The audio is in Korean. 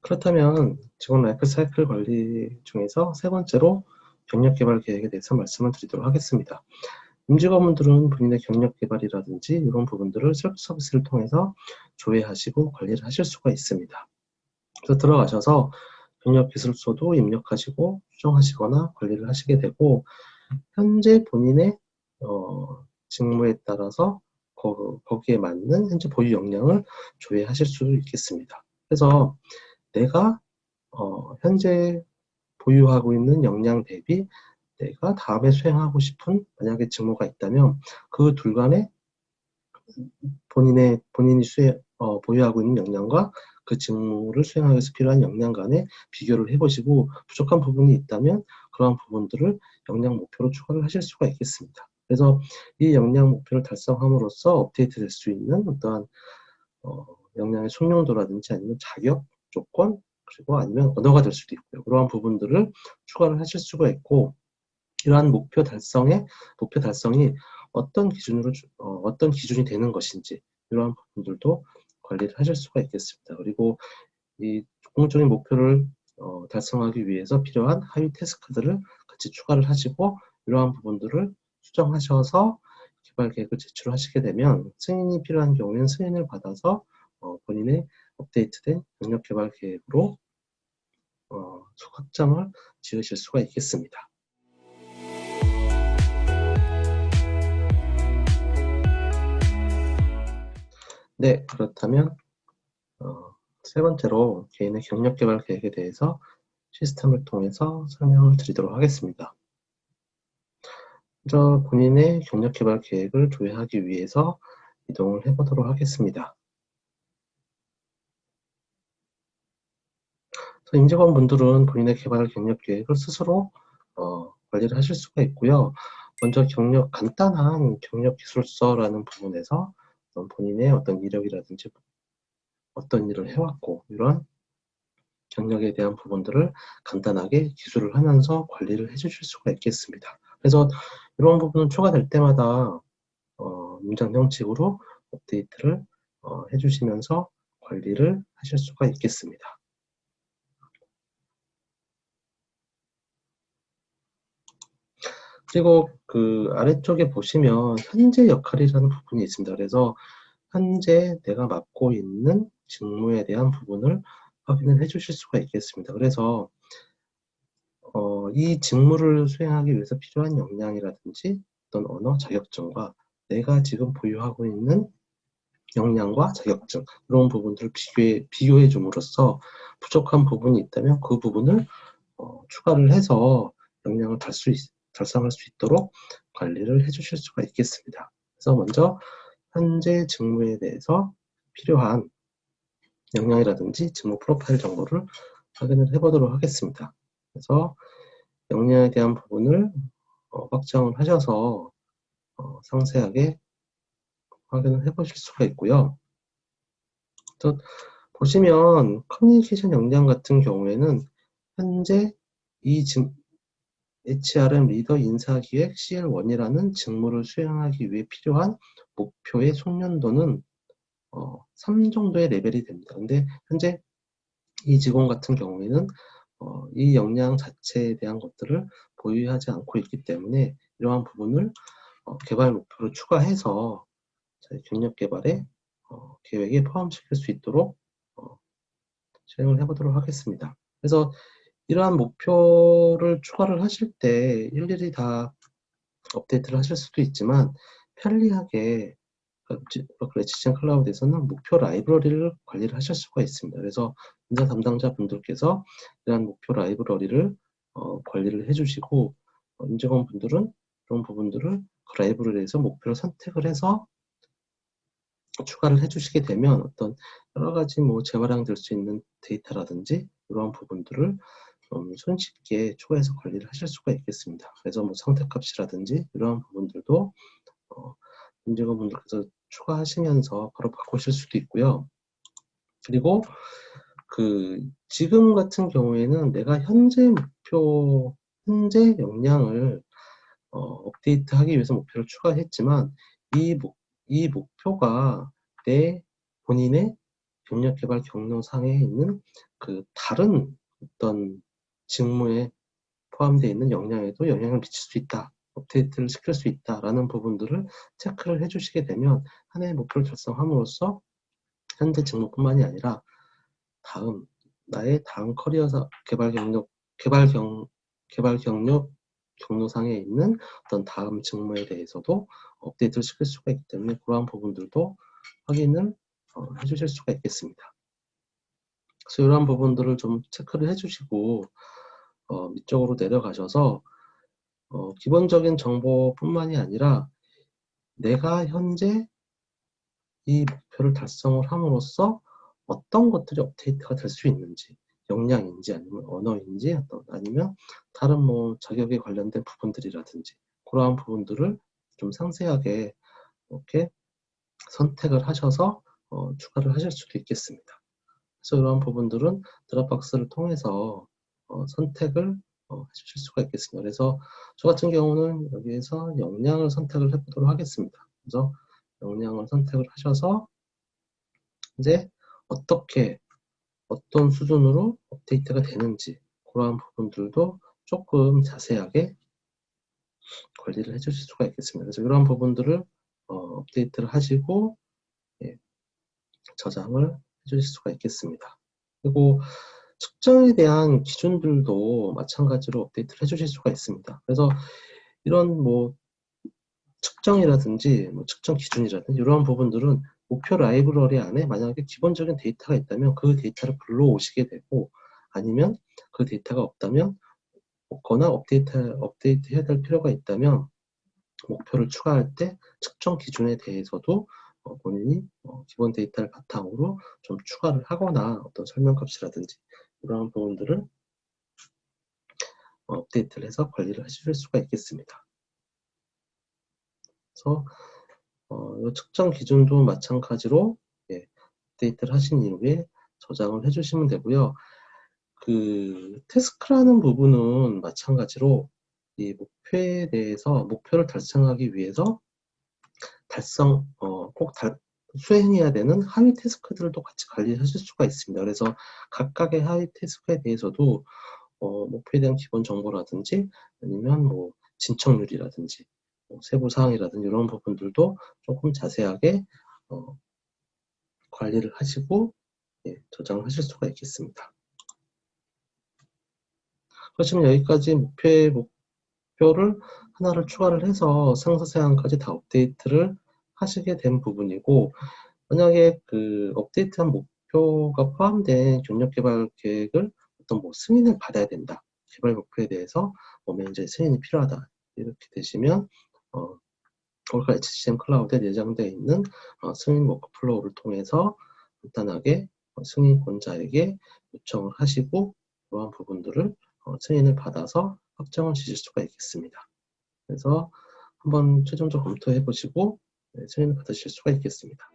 그렇다면 직원 라이프 사이클 관리 중에서 세 번째로 경력 개발 계획에 대해서 말씀을 드리도록 하겠습니다. 임직원분들은 본인의 경력 개발이라든지 이런 부분들을 셀프 서비스를 통해서 조회하시고 관리를 하실 수가 있습니다. 그래서 들어가셔서 경력 기술서도 입력하시고 수정하시거나 관리를 하시게 되고, 현재 본인의 직무에 따라서 거기에 맞는 현재 보유 역량을 조회하실 수 있겠습니다. 그래서 내가 현재 보유하고 있는 역량 대비 내가 다음에 수행하고 싶은 만약에 직무가 있다면 그 둘 간에 본인이 보유하고 있는 역량과 그 직무를 수행하기 위해서 필요한 역량 간에 비교를 해보시고, 부족한 부분이 있다면 그러한 부분들을 역량 목표로 추가를 하실 수가 있겠습니다. 그래서 이 역량 목표를 달성함으로써 업데이트 될 수 있는 어떠한 역량의 숙련도라든지 아니면 자격, 조건, 그리고 아니면 언어가 될 수도 있고요. 그러한 부분들을 추가를 하실 수가 있고, 이러한 목표 달성이 어떤 기준이 되는 것인지 이러한 부분들도 관리를 하실 수가 있겠습니다. 그리고 이 공적인 목표를 달성하기 위해서 필요한 하위 태스크들을 같이 추가를 하시고, 이러한 부분들을 수정하셔서 개발 계획을 제출하시게 되면 승인이 필요한 경우에는 승인을 받아서 본인의 업데이트된 경력 개발 계획으로 확장을 지으실 수가 있겠습니다. 네, 그렇다면 세 번째로 개인의 경력 개발 계획에 대해서 시스템을 통해서 설명을 드리도록 하겠습니다. 먼저 본인의 경력 개발 계획을 조회하기 위해서 이동을 해보도록 하겠습니다. 임직원분들은 본인의 개발 경력 계획을 스스로 관리를 하실 수가 있고요. 먼저 간단한 경력 기술서라는 부분에서 본인의 어떤 이력이라든지 어떤 일을 해왔고 이런 경력에 대한 부분들을 간단하게 기술을 하면서 관리를 해주실 수가 있겠습니다. 그래서 이런 부분은 추가될 때마다 문장 형식으로 업데이트를 해주시면서 관리를 하실 수가 있겠습니다. 그리고 그 아래쪽에 보시면 현재 역할이라는 부분이 있습니다. 그래서 현재 내가 맡고 있는 직무에 대한 부분을 확인을 해주실 수가 있겠습니다. 그래서 이 직무를 수행하기 위해서 필요한 역량이라든지 어떤 언어 자격증과 내가 지금 보유하고 있는 역량과 자격증, 그런 부분들을 비교해 줌으로써 부족한 부분이 있다면 그 부분을 추가를 해서 역량을 달성할 수 있도록 관리를 해주실 수가 있겠습니다. 그래서 먼저 현재 직무에 대해서 필요한 역량이라든지 직무 프로파일 정보를 확인을 해보도록 하겠습니다. 그래서 역량에 대한 부분을 확장을 하셔서 상세하게 확인을 해보실 수가 있고요. 또 보시면 커뮤니케이션 역량 같은 경우에는 현재 HRM 리더 인사기획 CL1이라는 직무를 수행하기 위해 필요한 목표의 숙련도는 3 정도의 레벨이 됩니다. 근데 현재 이 직원 같은 경우에는 이 역량 자체에 대한 것들을 보유하지 않고 있기 때문에 이러한 부분을 개발 목표로 추가해서 저희 경력 개발의 계획에 포함시킬 수 있도록 진행을 해보도록 하겠습니다. 그래서 이러한 목표를 추가를 하실 때 일일이 다 업데이트를 하실 수도 있지만, 편리하게 레지션 클라우드에서는 목표 라이브러리를 관리를 하실 수가 있습니다. 그래서 인사 담당자분들께서 이러한 목표 라이브러리를 관리를 해주시고, 임직원분들은 그런 부분들을 그 라이브러리에서 목표를 선택을 해서 추가를 해주시게 되면 어떤 여러 가지 재활용될 수 있는 데이터라든지 이러한 부분들을 좀 손쉽게 추가해서 관리를 하실 수가 있겠습니다. 그래서 상태값이라든지 이러한 부분들도 임직원분들께서 추가하시면서 바로 바꾸실 수도 있고요. 그리고 지금 같은 경우에는 내가 현재 역량을 업데이트하기 위해서 목표를 추가했지만 이 목표가 본인의 경력 개발 경로상에 있는 그 다른 어떤 직무에 포함되어 있는 역량에도 영향을 미칠 수 있다, 업데이트를 시킬 수 있다라는 부분들을 체크를 해주시게 되면 한 해의 목표를 달성함으로써 현재 직무뿐만이 아니라 나의 다음 커리어 개발 경로상에 있는 어떤 다음 직무에 대해서도 업데이트를 시킬 수가 있기 때문에 그러한 부분들도 확인을 해주실 수가 있겠습니다. 그래서 이러한 부분들을 좀 체크를 해주시고 밑쪽으로 내려가셔서 기본적인 정보뿐만이 아니라 내가 현재 이 목표를 달성을 함으로써 어떤 것들이 업데이트가 될 수 있는지, 역량인지 아니면 언어인지 아니면 다른 뭐 자격에 관련된 부분들이라든지 그러한 부분들을 좀 상세하게 이렇게 선택을 하셔서 추가를 하실 수도 있겠습니다. 그래서 이러한 부분들은 드랍박스를 통해서 선택을 해주실 수가 있겠습니다. 그래서 저 같은 경우는 여기에서 역량을 선택을 해보도록 하겠습니다. 그래서 역량을 선택을 하셔서 이제 어떤 수준으로 업데이트가 되는지 그러한 부분들도 조금 자세하게 관리를 해주실 수가 있겠습니다. 그래서 이러한 부분들을 업데이트를 하시고 저장을 해주실 수가 있겠습니다. 그리고 측정에 대한 기준들도 마찬가지로 업데이트를 해주실 수가 있습니다. 그래서 이런 뭐 측정이라든지 뭐 측정 기준이라든지 이러한 부분들은 목표 라이브러리 안에 만약에 기본적인 데이터가 있다면 그 데이터를 불러오시게 되고, 아니면 그 데이터가 없거나 업데이트 해야 될 필요가 있다면 목표를 추가할 때 측정 기준에 대해서도 본인이 기본 데이터를 바탕으로 좀 추가를 하거나 어떤 설명값이라든지 이러한 부분들을 업데이트를 해서 관리를 하실 수가 있겠습니다. 그래서 이 측정 기준도 마찬가지로 업데이트를 하신 이후에 저장을 해주시면 되고요. 그 태스크라는 부분은 마찬가지로 이 목표에 대해서 목표를 달성하기 위해서 꼭 수행해야 되는 하위 태스크들도 같이 관리하실 수가 있습니다. 그래서 각각의 하위 태스크에 대해서도 목표에 대한 기본 정보라든지 아니면 뭐 진척률이라든지 세부 사항이라든지 이런 부분들도 조금 자세하게 관리를 하시고 저장을 하실 수가 있겠습니다. 그렇지만 여기까지 목표를 하나를 추가를 해서 상세 사항까지 다 업데이트를 하시게 된 부분이고, 만약에 그 업데이트한 목표가 포함된 경력 개발 계획을 어떤 뭐 승인을 받아야 된다, 개발 목표에 대해서 매니저의 승인이 필요하다 이렇게 되시면 오라클 HCM 클라우드에 내장되어 있는 승인 워크플로우를 통해서 간단하게 승인권자에게 요청을 하시고 그러한 부분들을 승인을 받아서 확정을 지실 수가 있겠습니다. 그래서 한번 최종적 검토해 보시고 승인을 받으실 수가 있겠습니다.